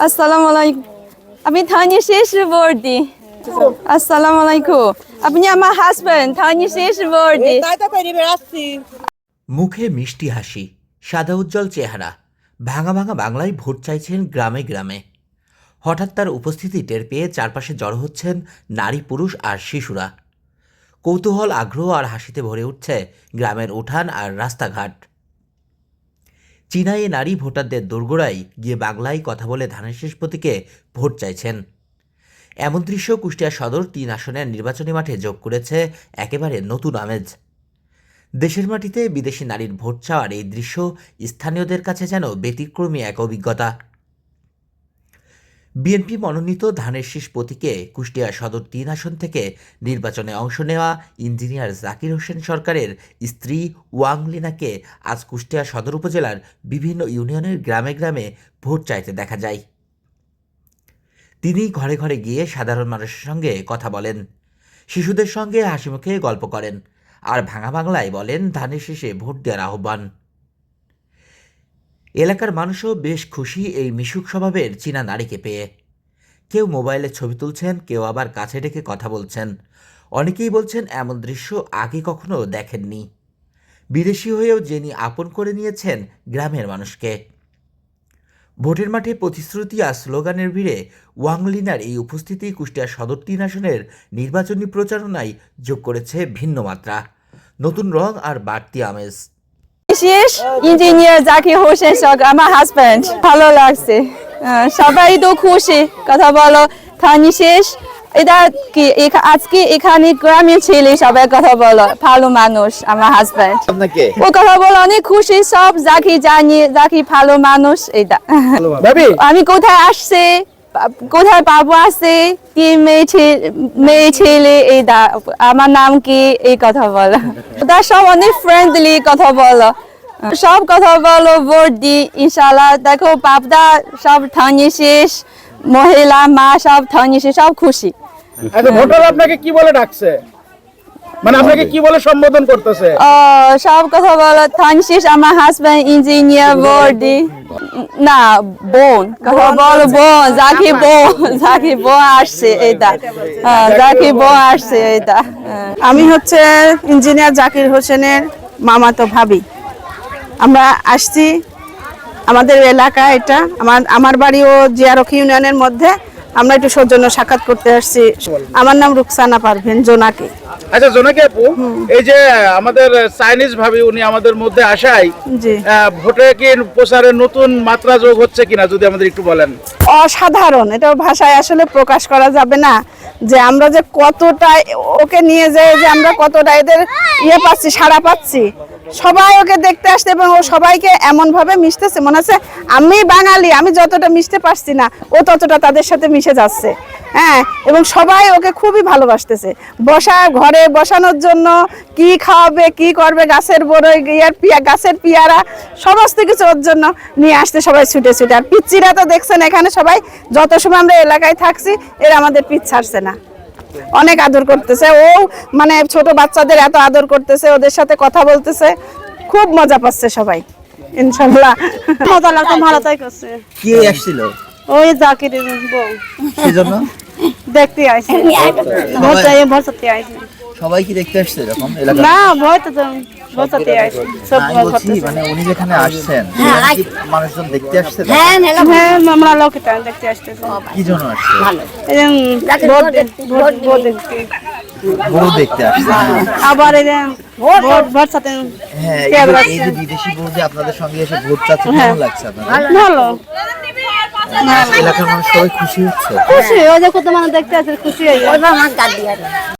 আসসালামু আলাইকুম। আমি থানি শেষ বর্দি। আসসালামু আলাইকুম। আপনি আমার হাজবেন্ড থানি শেষ বর্দি। মুখে মিষ্টি হাসি, সাদা উজ্জ্বল চেহারা, ভাঙা ভাঙা বাংলায় ভোট চাইছেন গ্রামে গ্রামে। হঠাৎ তার উপস্থিতি টের পেয়ে চারপাশে জড়ো হচ্ছেন নারী, পুরুষ আর শিশুরা। কৌতূহল, আগ্রহ আর হাসিতে ভরে উঠছে গ্রামের উঠান আর রাস্তাঘাট। চীনায় নারী ভোটারদের দোরগোড়ায় গিয়ে বাংলায় কথা বলে ধানের শেষ প্রতীকে ভোট চাইছেন। এমন দৃশ্য কুষ্টিয়া সদর ৩ আসনের নির্বাচনী মাঠে যোগ করেছে একেবারে নতুন আমেজ। দেশের মাটিতে বিদেশি নারীর ভোট চাওয়ার এই দৃশ্য স্থানীয়দের কাছে যেন ব্যতিক্রমী এক অভিজ্ঞতা। বিএনপি মনোনীত ধানের শীষ প্রতীকে কুষ্টিয়া সদর ৩ আসন থেকে নির্বাচনে অংশ নেওয়া ইঞ্জিনিয়ার জাকির হোসেন সরকারের স্ত্রী ওয়াং লিনাকে আজ কুষ্টিয়া সদর উপজেলার বিভিন্ন ইউনিয়নের গ্রামে গ্রামে ভোট চাইতে দেখা যায়। তিনি ঘরে ঘরে গিয়ে সাধারণ মানুষের সঙ্গে কথা বলেন, শিশুদের সঙ্গে হাসিমুখে গল্প করেন আর ভাঙা বাংলায় বলেন ধানের শীষে ভোট দেওয়ার আহ্বান। এলাকার মানুষও বেশ খুশি এই মিশুক স্বভাবের চীনা নারীকে পেয়ে। কেউ মোবাইলে ছবি তুলছেন, কেউ আবার কাছে ডেকে কথা বলছেন। অনেকেই বলছেন এমন দৃশ্য আগে কখনো দেখেননি। বিদেশি হয়েও যিনি আপন করে নিয়েছেন গ্রামের মানুষকে। ভোটের মাঠে প্রতিশ্রুতি আর স্লোগানের ভিড়ে ওয়াংলিনার এই উপস্থিতি কুষ্টিয়া সদর ৩ আসনের নির্বাচনী প্রচারণায় যোগ করেছে ভিন্ন মাত্রা, নতুন রং আর বাড়তি আমেজ। শেষ ইঞ্জিনিয়ার জাকির হোসেন সরকার আমার হাজবেন্ড। ভালো লাগছে, সবাই তো খুশি। কথা বলো থানি শেষ, এটা কি আজকে এখানে গ্রামের ছেলে সবাই কথা বলো, ভালো মানুষ আমার হাজবেন্ড। ও কথা বলো অনেক খুশি, সব জাকি জানি জাকি ভালো মানুষ। এটা আমি কোথায় আসছে, কোথায় পাবো আছে, কি মেয়ে ছেলে, এটা আমার নাম কি, এই কথা বলো। ওটা সব অনেক ফ্রেন্ডলি কথা বলো, সব কথা বলো, ভোট দি ইনশাল্লাহ। দেখো বাপদা সব থানি শেষ, মহিলা মা সব থানি শেষ, সব খুশি। ভোটার আপনাকে কি বলে ডাকছে, মানে আপনাকে কি বলে সম্বোধন করতেছে? সব কথা বলো থানি শেষ, আমার হাজবেন্ড ইঞ্জিনিয়ার, ভোট দি। না বোন কথা বলো, বোন জাকি বোন আসছে, এটা জাকি বোন আসছে। এটা আমি হচ্ছে ইঞ্জিনিয়ার জাকির হোসেনের মামাতো ভাবি। আমরা আসছি আমাদের এলাকা, এটা আমার বাড়িও জিয়ারক ইউনিয়নের মধ্যে। আমরা একটু সৌজন্য সাক্ষাৎ করতে আসছি। আমার নাম রুকসানা পারভিন জোনাকি। আচ্ছা জোনাকি আপু, এই যে আমাদের চাইনিজ ভাবি উনি আমাদের মধ্যে আসায় জি ভোটে কি প্রচারের নতুন মাত্রা যোগ হচ্ছে কিনা যদি আমাদের একটু বলেন। অসাধারণ, এটা ভাষায় আসলে প্রকাশ করা যাবে না যে আমরা যে কতটা ওকে নিয়ে যাই, যে আমরা কতটা এদের পাচ্ছি, সাড়া পাচ্ছি। সবাই ওকে দেখতে আসছে এবং ও সবাইকে এমন ভাবে মিশতেছে, মনে হচ্ছে আমি বাঙালি, আমি যতটা মিশতে পারছি না ও ততটা তাদের সাথে মিশে যাচ্ছে। হ্যাঁ, এবং সবাই ওকে খুবই ভালোবাসতেছে। ঘরে বসানোর জন্য কি খাওয়াবে, কি করবে, গাছের বড়ই গাছের পিয়ারা সমস্ত কিছু ওর জন্য নিয়ে আসতে সবাই ছুটে ছুটে। আর পিচ্চিরা তো দেখছেন এখানে সবাই যত সময় আমরা এলাকায় থাকছি এরা আমাদের পিছ ছাড়ছে না, অনেক আদর করতেছে। ও মানে ছোট বাচ্চাদের এত আদর করতেছে, ওদের সাথে কথা বলতেছে, খুব মজা পাচ্ছে সবাই ইনশাআল্লাহ। মজা লাগতো, ভালো তাই করছে। কে আসছিল? ওই জাকিরের বউ, সেজন্য দেখতে আইছে, ভোট চাইয়ে ভোট চাইতে আইছে। সবাই কি দেখতে আসছে এরকম এলাকা? না ভোট তো ভোট চাইতে আইছে সব করতেছে। মানে উনি যেখানে আসছেন মানুষজন দেখতে আসছে? হ্যাঁ আমরা লোকটা দেখতে আসতেছি। কি জন্য আসছে? ভোট দেখতে, বউ দেখতে আসছে। আবার ভোট চাইতে। হ্যাঁ, এই যে বিদেশি বউ যে আপনাদের সঙ্গে এসে ভোট চাচ্ছে, কেমন লাগছে আপনাদের? ভালো, এলাকার মানুষ সবাই খুশি হচ্ছে? খুশি ওই যে কত মানুষ দেখতে আসে, খুশি হয়ে